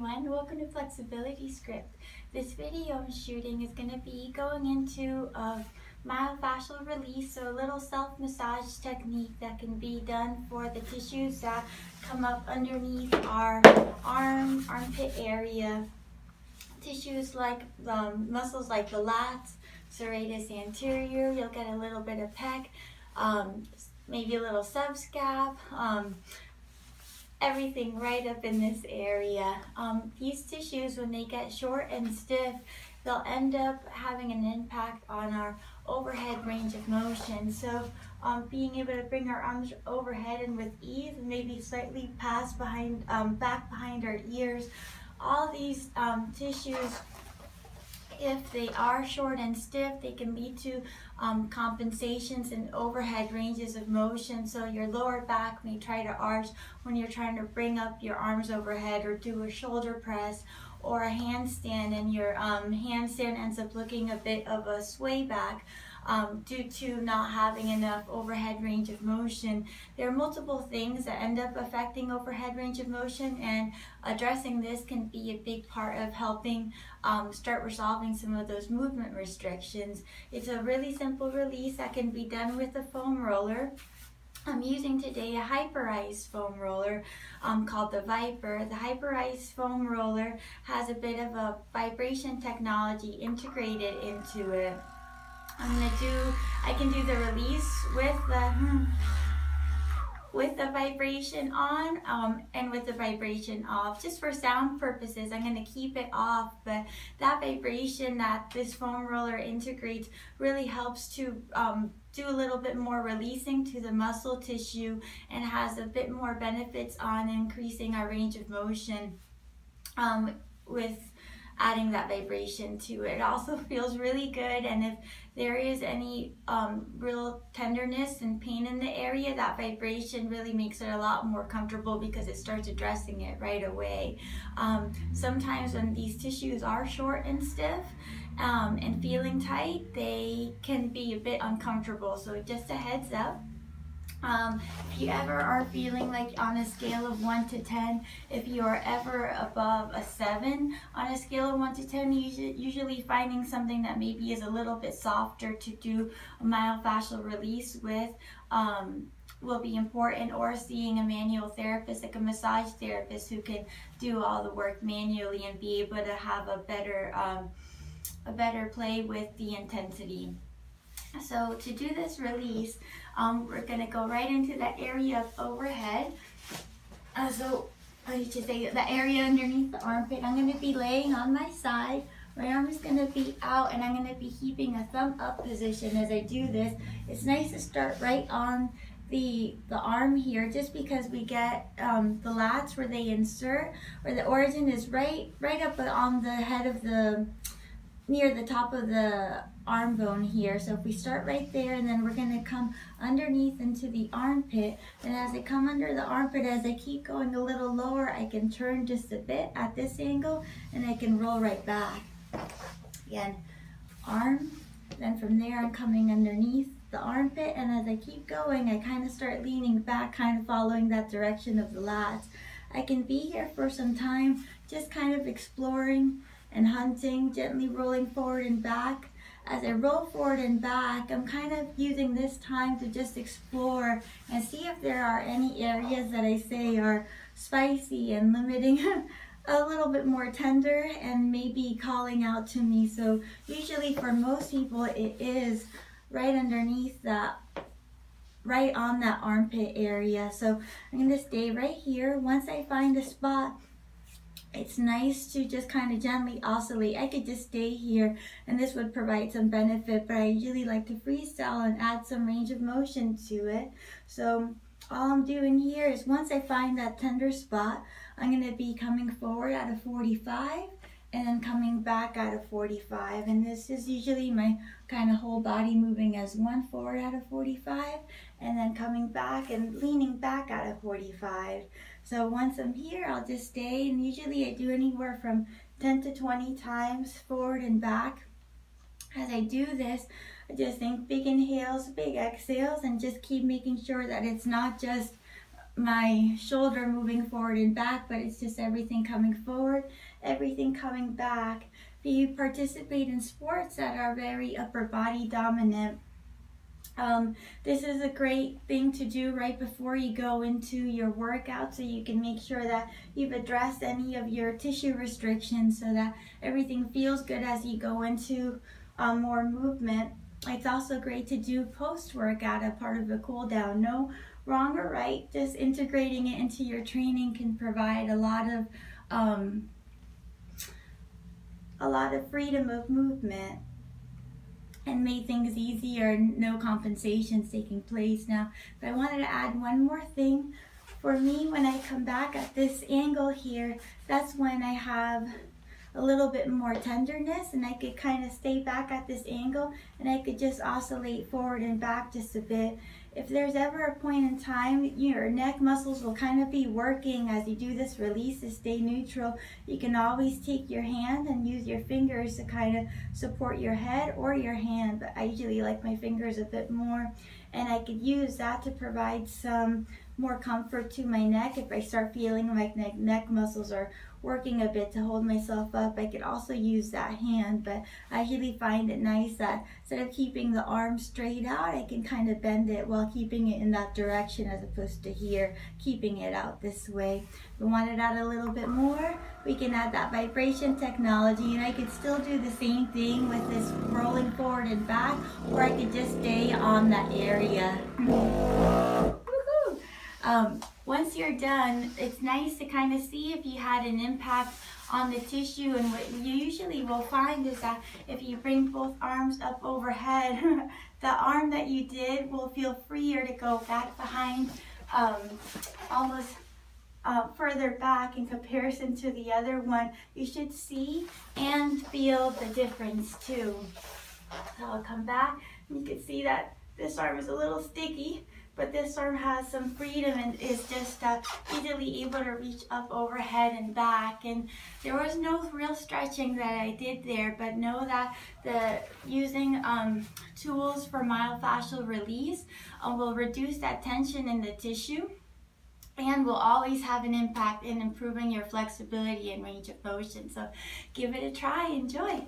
everyone, welcome to Flexibility Script. This video I'm shooting is going to be going into a myofascial release, so a little self-massage technique that can be done for the tissues that come up underneath our armpit area. Tissues like muscles like the lats, serratus anterior, you'll get a little bit of pec, maybe a little subscap, everything right up in this area. These tissues, when they get short and stiff, they'll end up having an impact on our overhead range of motion. So being able to bring our arms overhead and with ease, and maybe slightly pass behind, back behind our ears. All these tissues, if they are short and stiff, they can lead to compensations in overhead ranges of motion. So your lower back may try to arch when you're trying to bring up your arms overhead or do a shoulder press or a handstand, and your handstand ends up looking a bit of a sway back due to not having enough overhead range of motion. There are multiple things that end up affecting overhead range of motion, and addressing this can be a big part of helping start resolving some of those movement restrictions. It's a really simple release that can be done with a foam roller. I'm using today a hyperized foam roller called the Viper. The hyperized foam roller has a bit of a vibration technology integrated into it. I can do the release with the vibration on and with the vibration off. Just for sound purposes, I'm going to keep it off, but that vibration that this foam roller integrates really helps to do a little bit more releasing to the muscle tissue, and has a bit more benefits on increasing our range of motion with adding that vibration to it. It also feels really good, and if there is any real tenderness and pain in the area, that vibration really makes it a lot more comfortable because it starts addressing it right away. Sometimes when these tissues are short and stiff and feeling tight, they can be a bit uncomfortable, so just a heads up. If you ever are feeling like on a scale of 1 to 10, if you are ever above a 7 on a scale of 1 to 10, usually finding something that maybe is a little bit softer to do a myofascial release with will be important, or seeing a manual therapist, like a massage therapist, who can do all the work manually and be able to have a better play with the intensity. So to do this release, we're going to go right into that area of overhead. So I should say the area underneath the armpit. I'm going to be laying on my side. My arm is going to be out, and I'm going to be keeping a thumb up position as I do this. It's nice to start right on the arm here, just because we get the lats where they insert, or the origin is right up on the head of near the top of the arm bone here. So if we start right there, and then we're going to come underneath into the armpit, and as I come under the armpit, as I keep going a little lower, I can turn just a bit at this angle, and I can roll right back. Again, arm, then from there I'm coming underneath the armpit, and as I keep going, I kind of start leaning back, kind of following that direction of the lats. I can be here for some time, just kind of exploring and hunting, gently rolling forward and back. As I roll forward and back, I'm kind of using this time to just explore and see if there are any areas that I say are spicy and limiting, a little bit more tender, and maybe calling out to me. So usually for most people, it is right underneath that, right on that armpit area. So I'm going to stay right here. Once I find a spot, it's nice to just kind of gently oscillate. I could just stay here, and this would provide some benefit, but I usually like to freestyle and add some range of motion to it. So all I'm doing here is, once I find that tender spot, I'm going to be coming forward at a 45, and then coming back at a 45. And this is usually my kind of whole body moving as one forward at a 45, and then coming back and leaning back at a 45. So once I'm here, I'll just stay, and usually I do anywhere from 10 to 20 times forward and back. As I do this, I just think big inhales, big exhales, and just keep making sure that it's not just my shoulder moving forward and back, but it's just everything coming forward, everything coming back. If you participate in sports that are very upper body dominant, this is a great thing to do right before you go into your workout, so you can make sure that you've addressed any of your tissue restrictions so that everything feels good as you go into more movement. It's also great to do post-workout, a part of a cool down. No wrong or right, just integrating it into your training can provide a lot of freedom of movement and made things easier, no compensations taking place. Now, if I wanted to add one more thing, for me, when I come back at this angle here, that's when I have a little bit more tenderness, and I could kind of stay back at this angle, and I could just oscillate forward and back just a bit. If there's ever a point in time your neck muscles will kind of be working as you do this release to stay neutral, you can always take your hand and use your fingers to kind of support your head or your hand, but I usually like my fingers a bit more, and I could use that to provide some more comfort to my neck. If I start feeling like my neck muscles are working a bit to hold myself up, I could also use that hand, but I usually find it nice that instead of keeping the arm straight out, I can kind of bend it while keeping it in that direction as opposed to here, keeping it out this way. If we want it out a little bit more, we can add that vibration technology, and I could still do the same thing with this rolling forward and back, or I could just stay on that area. Once you're done, it's nice to kind of see if you had an impact on the tissue, and what you usually will find is that if you bring both arms up overhead, the arm that you did will feel freer to go back behind, almost further back in comparison to the other one. You should see and feel the difference too. So I'll come back, and you can see that this arm is a little sticky, but this arm has some freedom and is just easily able to reach up overhead and back. And there was no real stretching that I did there, but know that using tools for myofascial release will reduce that tension in the tissue and will always have an impact in improving your flexibility and range of motion. So give it a try. Enjoy.